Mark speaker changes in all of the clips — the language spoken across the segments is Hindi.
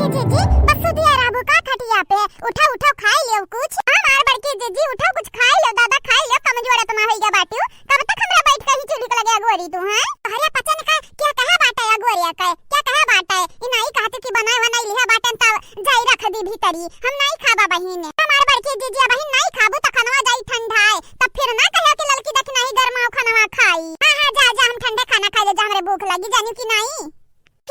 Speaker 1: बड़की जीजी बस सुधिया राबू का खटिया पे उठा उठा खाई लियो कुछ। हमार बड़की जीजी उठा कुछ खाई लो दादा खाई लो कमजोर तुम होइगा बाटू कब तक हमरा बैठ के ही चुली के लगे अगोरी तू हैं अरे पता नहीं क्या कहा बाटा अगोरिया का क्या कहा बाटा ई नहीं कहत कि बनाए बनाई लिहा बाटन त जाई रख दी भीतरी हम नहीं खाबा बहिन हमार बड़की जीजी बहिन नहीं खाबू त खनवा जाई ठंडाए तब फिर ना कहियो कि लड़की देख नहीं गरमाओ खनवा खाई हां जा जा हम ठंडे खाना खाए जा हमरे भूख लगी जानी कि नहीं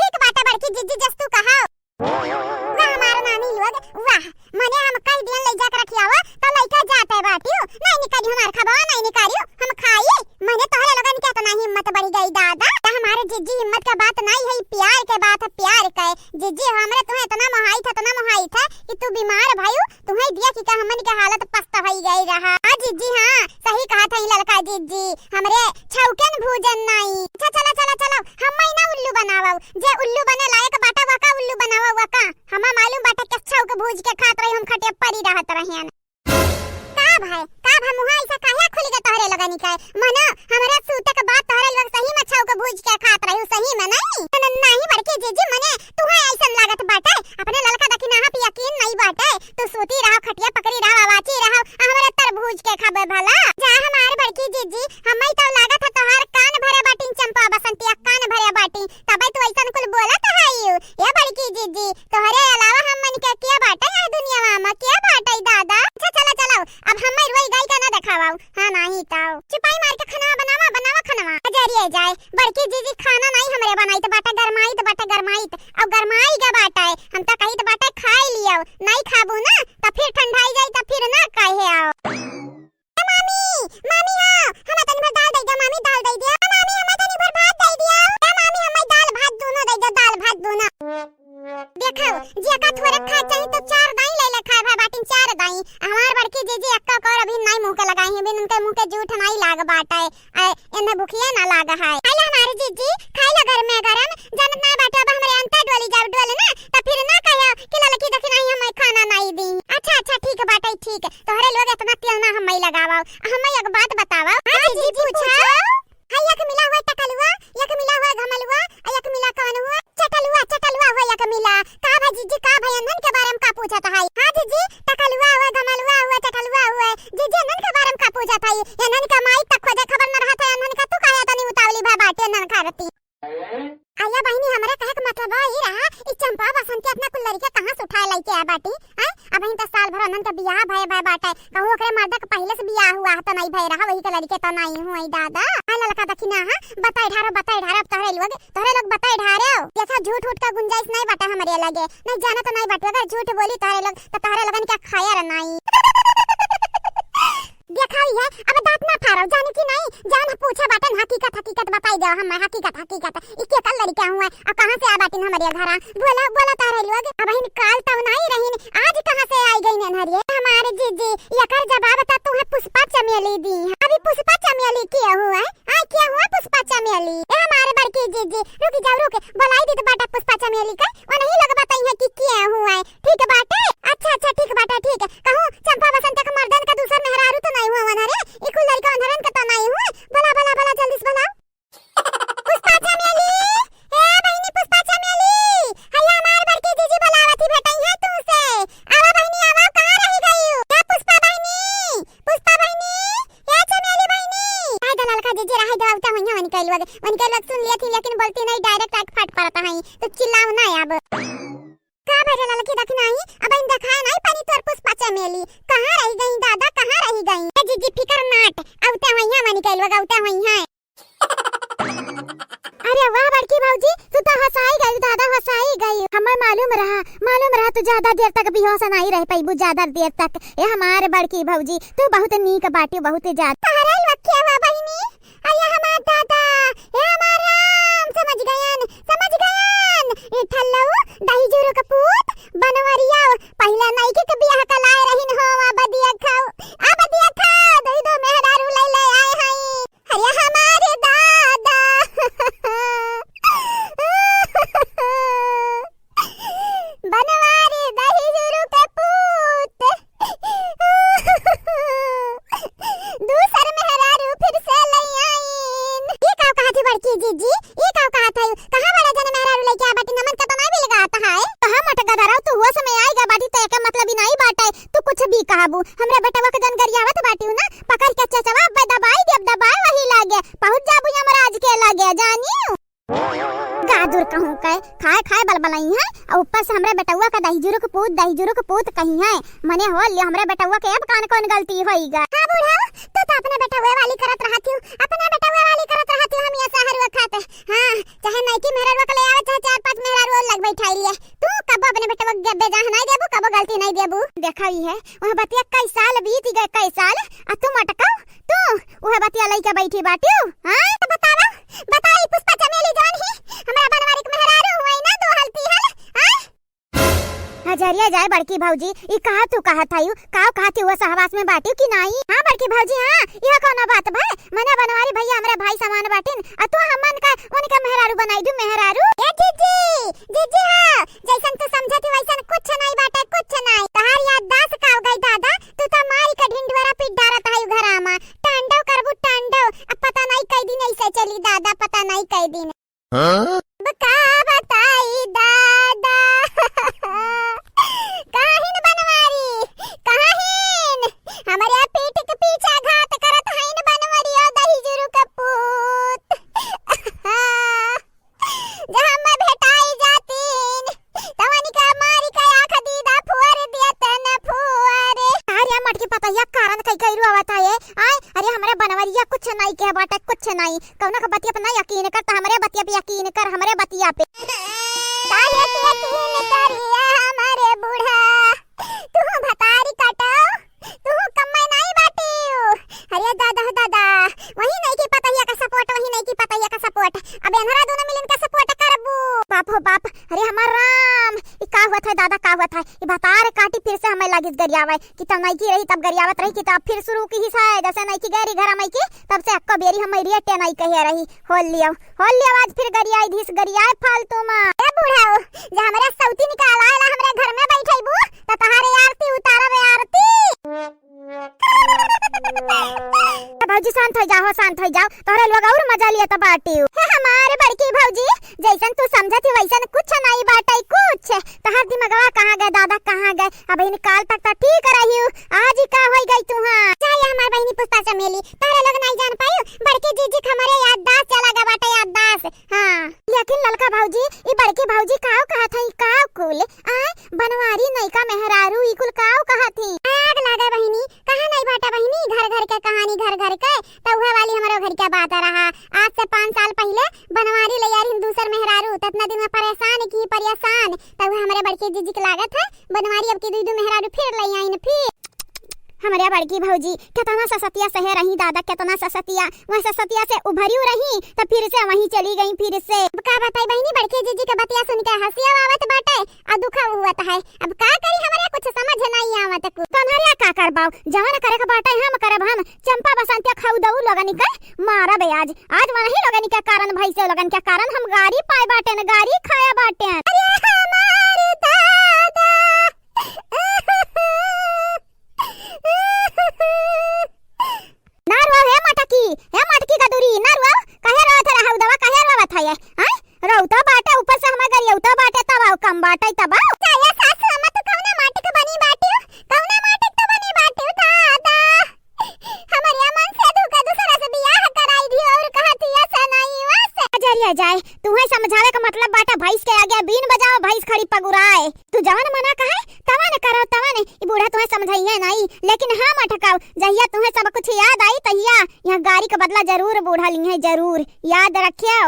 Speaker 1: ठीक बाटा बड़की जीजी जस तू कहा वाह हमारा नानी लोग वाह मने हम कई दिन ले जाकर रखियावा तो लइका जाते बाटियो नहीं निकाली हमार खबा नहीं निकालियो हम खाई मने तोहरे लोगन के तो नहीं हिम्मत बढ़ी गई दादा हमारे जीजी हिम्मत का बात नहीं है प्यार के बात है प्यार के जीजी हमरे तुम्हें इतना मोहाई था कि तू बीमार भाईयो तुम्हें दिया कि का हमन के हालत पस्त होई गई रहा हां जीजी हां सही कहा था लड़का जीजी हमरे छौकन भोजन नहीं चलो चलो चलो हम ना उल्लू बनावो जे उल्लू बने लायक बाटा वाका उल्लू बनावो वाका हमा मालूम बाटा के छौक भूज के खात रही हम खटे परी रहत रहियन का भाई मुहा ऐसा काहे खुली के तोहरे लगनी का मना हमरा सूते के बात तोहरे लोग सही में छौक भूज के खात रही सही में नहीं बड़के जीजी मने तू है ऐसन लागत बाटे अपने ललका दखी ना पे यकीन नहीं बाटे तू सूती रहो खटिया पकड़ी रहो आवाची रहो हमरे तरबूज के खाबे भला जा हमार बड़की जीजी हमई तो लागत है तोहार कान भरे बाटी चंपा बसंतिया कान भरे बाटी तबे तू ऐसन कुल बोलत हइयो ये बड़की जीजी तोहरे अलावा हमन के क्या बाटे है दुनिया में क्या बाटे दादा चलो चलो अब हम रोई गई का ना दिखावाओ हां नहीं ताओ चिपाई मार के खाना बनावा खनवा अजरिए जाए बड़की जीजी खाना नहीं हमरे बनाई तो बाटा गरमाई अब गरमाई का बाटा है हम तो कही तो बाटा खाई लियो नहीं खाबू ना तो फिर ठंडाई जाई तो फिर ना काहे आओ मामी हां हम तनी भर दाल दे दे मामी दाल दे दिया मामी हम तनी भर भात दे दिया मामी हम दाल भात दोनों दे दे दाल भात दोनों देखो जे का थोड़ा खा चाहिए तो चार दाई ले ले खाए भाई बाटिन चार दाई हमार बड़की जीजी अक्का को अभी नहीं मुंह के लगाई है बिन उनके मुंह के जूठ नहीं लाग बाटा है एने भूखिया ना लागा है आला हमारी जीजी खाई ला घर में गरम जन ना बाटा अब हमरे अंता डोली जाव डोले ना तो फिर ना कहो कि लड़की देख नहीं हम खाना नहीं दी अच्छा ठीक बाटा ठीक तोहरे लोग इतना तेल ना हम नहीं लगावा हम एक बात बतावा हां जीजी पूछा हैया के मिला हुआ टकलुआ या के मिला हुआ घमलुआ या के मिला कौन हुआ चटलुआ हो या के मिला का भाई जीजी का भाई अनन के बारे में का पूछा था हां जीजी टकलुआ हुआ घमलुआ हुआ चटलुआ हुआ जीजी अनन के बारे में का पूछा था अनन का माई तक खोजे खबर न रहा था अनन का तू काहे तनी उतावली भा बाटे अनन खारती आया बहिनी हमरा कहे का मतलब है ई रहा ई चंपा बसंती अपना कुल लड़के कहां से उठाए लेके आ बाटी हैं अब इन 10 साल भर अनन का बियाह भय बाटे कहू ओकरे मर्द के पहले से बियाह हुआ तो नहीं भय रहा वही के लड़के तो नहीं हुई दादा आ लड़का दखिना हां बताई ढारो तोहरे लोग बताई ढारो जैसा झूठ का गुंजाइश नहीं बाटा हमरे लगे नहीं जाना तो नहीं बाटे अगर झूठ बोली तोहरे लोग तो तोहरे लगन क्या खाया नहीं देखाई है अब दांत ना फाड़ो जाने की नहीं जान पूछा बाटन हकीकत बताई दो हम हकीकत इके कल लड़का हुआ अब कहां से आ बाटिन हमरे घरा बोला तारे लोग अब इन काल तब नहीं रहीन आज कहां से आई गई नहरिए हमारे जीजी एकर जवाब बता तू है पुष्पा चमेली दी अभी पुष्पा चमेली क्या हुआ क्या हुआ पुष्पा चमेली ए हमारे बड़की जीजी रुक बुलाई दी तो बाटा पुष्पा चमेली का वो नहीं लोग बताई है कि क्या हुआ ठीक बाटे अच्छा ठीक बाटा ठीक कहूं चंपा बसंत का मर्दन का दूसरा मेहरारू तो नहीं हुआ वनरे ई कुल लड़का वनरन का तो नहीं हुआ भला जल्दी से भला पुष्पा चमेली ए बहिनी पुष्पा चमेली हैया हमार बड़की जीजी बुलावती भेटई है तू से आवा बहिनी आवा कहां रह गई क्या पुष्पा बहिनी ए चमेली बहिनी आय दलाल का जीजी रह दावता होइया वनिकल लग सुन लिया थी लेकिन बोलती नहीं डायरेक्ट आग फट पड़ता है तो चिल्लाओ ना अब का बेटा लड़की दखी नहीं अब इन दिखाए नहीं पानी तोर पुष्पा चमेली कहां रह गई दादा कहां रह गई जीजी फिकर नाट औते होइया वनिकल औते होइया अरे वाह बड़की भौजी तू तो हंसाई गई दादा हंसाई गई हमें मालूम रहा तू ज्यादा देर तक बेहोश नहीं रह पाईबू ज्यादा देर तक ए हमारे बड़की भौजी तू बहुत नीक बाटी बहुत ज्यादा तहरा लक्ष्य हुआ बहिनी आया हमार दादा ए हमार राम समझ गयन ए ठल्लू दही जुरु का पूत बनवरिया पहला नहीं के बियाह का लाए रहिन हो बदिया खाओ दही दो मेहरारू ले आए हई अरे हमारे दादा बनवारी दही जुरु के पूत दूसर मेहरारू फिर से ले आईन ये का कहा थी बड़की जीजी ये का कहा था कहां बड़ा जन कहूं कहे खाए खाए बलबलाई है और ऊपर से हमरे बेटुआ का दहीजुरु के पूत कही है मने हो लियो हमरे बेटुआ के अब कौन गलती होईगा। हां बूढ़ा तू तो अपने बेटुआ वाली करत रहती अपने बेटुआ वाली करत रहती हम ये सहरुआ खाते। हां चाहे नईकी मेहरारू के ले आवे चाहे चार पांच मेहरारू लग बैठाई लिए तू कब अपने बेटुआ के बेजा नहीं देबू कब गलती नहीं देबू। देखा ही है वह बतिया कई साल बीत गए कई साल आ तुम अटकाओ तू वह बतिया लइका बैठी बाटियो। हां तो बतावा बताई पुष्पा चमेली जान ही हमरा बनवारी के मेहरारू हुई ना दो हलती हल। हां हजरिया जाए बड़की भौजी ई कहा तू कहा थायू कहा थी वो सहवास में बाटियो कि नहीं। हां बड़की भौजी हां यह कोनो बात भाई मने बनवारी भैया हमरा भाई समान बाटिन आ तू हमन का उनका मेहरारू बनाई दू मेहरारू। ए जीजी हां जैसन तू समझती वैसन कुछ नहीं बाटे कुछ नहीं तहार याददाश्त का हो गई दादा तू तो मारी का ढिंडवरा पिट डारत है घरामा टांडव करबू टांडव अब पता नहीं कई दिन ऐसे चली दादा पता नहीं कई दिन। हां बका बताई दादा काहिन बनवारी काहिन हमारे पीठ के पीछे घात करत हईन बनवारी और दहीजुरु का पूत जहां मैं भेटाई जातीन तवानी का मारी का आंख दीदा फुअर दिया तन फुअरे। अरे मटकी पता या कारण कई रुआवत है आय अरे हमारे बनवरिया कुछ नहीं के बाटे कुछ नहीं कौनो का बतिया पे ना यकीन कर त हमरे बतिया पे यकीन कर हमरे बतिया पे काहे के यकीन करिया हमारे बूढ़ा तू भतारी काटो तू कम्मे नहीं बाटियो। अरे दादा वही नहीं की पता का सपोर्ट वही नहीं की पता का सपोर्ट अब हमरा दोनों मिलन का सपोर्ट करबू बाप हो बाप। अरे हमार राम ई का हुआ था दादा का हुआ था ई भतार काटी फिर से हमें लागिस गरियावे कि तब नहीं की रही तब गरियावत रही कि तब फिर शुरू की ही है जैसे नहीं की गरी घर में की तब से अक्का बेरी हम रियटे नहीं कहे रही होल लियो आज फिर गरियाई धीस गरियाए फालतू में। ए बूढ़ाओ जे हमरा सौती निकाल आला हमरे घर में बैठैबू त तहारे आरती उतारबे आरती। भौजी शांत हो जाओ तोरे लोग और मजा लिया त बाटियो हमारे बड़की भौजी जैसन तू समझती वैसन कुछ नहीं बाटे कुछ तहार दिमागवा कहां गए दादा कहां गए अब इन काल तक तो ठीक रहियो आज ही का होई गई तू। हां चाहे हमार बहनी पुष्पा चमेली तारे लोग नहीं जान पायो बड़की जीजी हमारे याददाश्त चला गा बाटे याददाश्त। हां लेकिन ललका भौजी ई बड़की भौजी काओ कहा थई काओ कुल आय बनवारी नहीं का मेहरारू ई कुल काओ कहा थी आग लागे बहनी कहां नहीं बाटा बहनी घर के कहानी घर के तो वह वाली हमारे घर का बात रहा आज से 5 साल पहले बनवारी ले यार दूसर मेहरारू ततना दिन में परेशान तब हमारे बड़की जीजी के लागत है बनवारी अब की दू मेहरारू फिर ले आईन फिर हमारे बड़की भौजी कितना ससतिया सहे रही दादा कितना ससतिया वह ससतिया से उभरी रही तो फिर से वहीं चली गई फिर से का बताई बहनी बड़की जीजी के बतिया सुन के हंसिया आवत बाटे आ दुखा हुआ है अब का करी हमारे कुछ समझ नहीं आवत को कन्हरिया का करबाओ जवान करे के बाटे हम करब हम चंपा बसंतिया खाऊ दऊ लगन के मारा बे आज वही लगन के कारण भाई से लगन के कारण हम गाड़ी पाए बाटे न गाड़ी खाया बाटे। अरे हमारे दादा नारवा है मटकी का दूरी नारवा कहे रहा था हाउ दवा कहे रहा था ये हां रौता बाटे ऊपर से हमार गरियौता बाटे तब कम बाटे तब चाहे सास मत कौना माटी के बनी बाटी कौना माटी के बनी बाटी दादा हमारे मन से धोखा दूसरा से बियाह कराई दी और कहती ऐसा नहीं वैसे अजरिया जाए तू है समझावे का मतलब बाटा भैंस के आगे बीन बजाओ भैंस खड़ी पगुराए तू जवान मना कहे तवा न करो तवा ने ई बूढ़ा तुम्हें समझाइए नहीं लेकिन हां मटकाओ जहिया तुम्हें सब कुछ याद आई तहिया यहां गाड़ी का बदला जरूर बूढ़ा ली है जरूर याद रखियो।